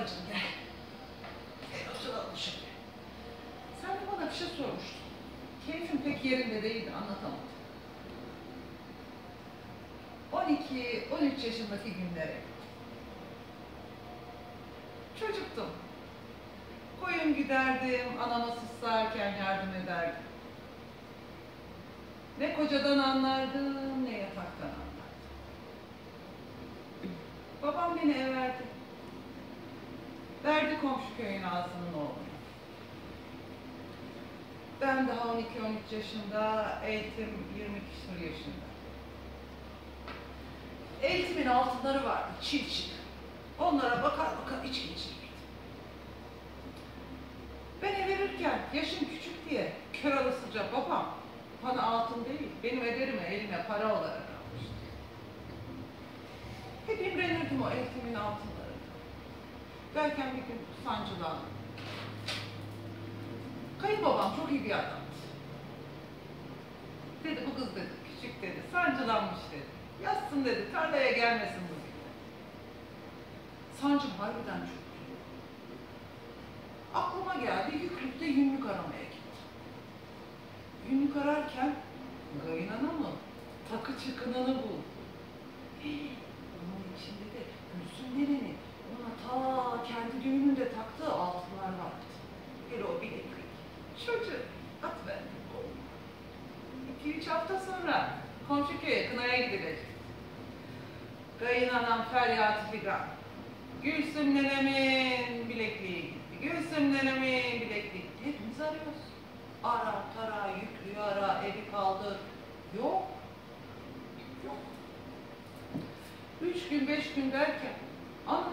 babacığım gel. Gel oturalım şimdi. Sen de bana bir şey sormuştun. Keyfim pek yerinde değildi, anlatamadım. 12-13 yaşındaki günlere. Çocuktum. Koyun giderdim, anama sıslarken yardım ederdim. Ne kocadan anlardım, ne yataktan anlardım. Babam beni eve verdi. Verdi komşu köyün ağzının oğluna. Ben daha 12-13 yaşında, eğitim 20 küsur yaşında. Eğitimin altınları vardı, çift çift. Onlara bakar bakar içim içilirdi. Ben ev verirken yaşım küçük diye kör alasıca babam bana altın değil, benim ederime eline para olarak almıştı. Hep imrenirdim o eğitimin altınlarına. Derken bir gün sancılandım. Kayınbabam çok iyi bir adamdı. Dedi bu kız dedi, küçük dedi, sancılanmış dedi. Yatsın dedi, tarlaya gelmesin bu dedi. Sancım harbiden çok büyük. Aklıma geldi, Yüklük'te yünlük aramaya gittim. Yünlük ararken, kayınanamın takı çıkınanı buldum. Onun içinde de Gülsüm nenenin ona ta kendi düğününde taktığı altınlar vardı. Hele o bileklik. Çocuğu atıverdim koluma. 2-3 hafta sonra komşu köye kınaya gidilecek. Kayınanam feryatı figan. Gülsüm nenemin bilekliği gitti. Gülsüm nenemin bilekliği gitti. Hepimiz arıyoruz. Ara, tara, yüklüğü ara, evi kaldır. Yok. Yok. 3 gün, 5 gün derken, ana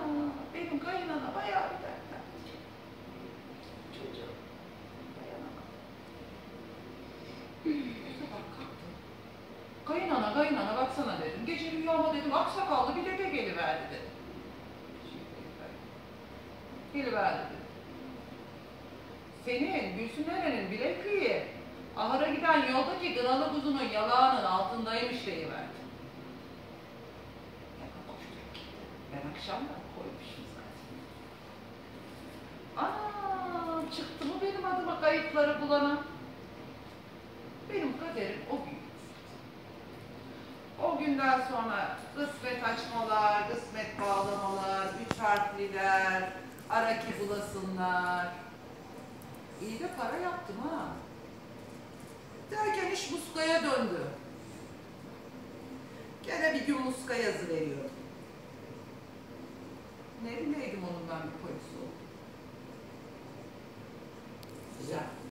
benim kayınana bayağı bir dertler. Çocuğum, dayanamam. Bir sabah kalktım. Kayınana baksana dedim. Gece rüyama dedim, aksakallı bir dede geliverdi dedim. Geliverdi dedim. Senin, Gülsüm nenenin bilekliği, ahıra giden yoldaki kınalı kuzunun yalağının altındaymış deyiverdi. Ben akşamdan koymuşum zaten. Anam, çıktı mı benim adıma kayıpları bulana? Benim kaderim o gün. O günden sonra kısmet açmalar, kısmet bağlamalar, 3 harfliler, ara ki bulasınlar. İyi de para yaptım ha. Derken iş muskaya döndü. Gene bir gün muska yazı veriyorum. Ne bileydim onun ben bir polis oldum. Güzel.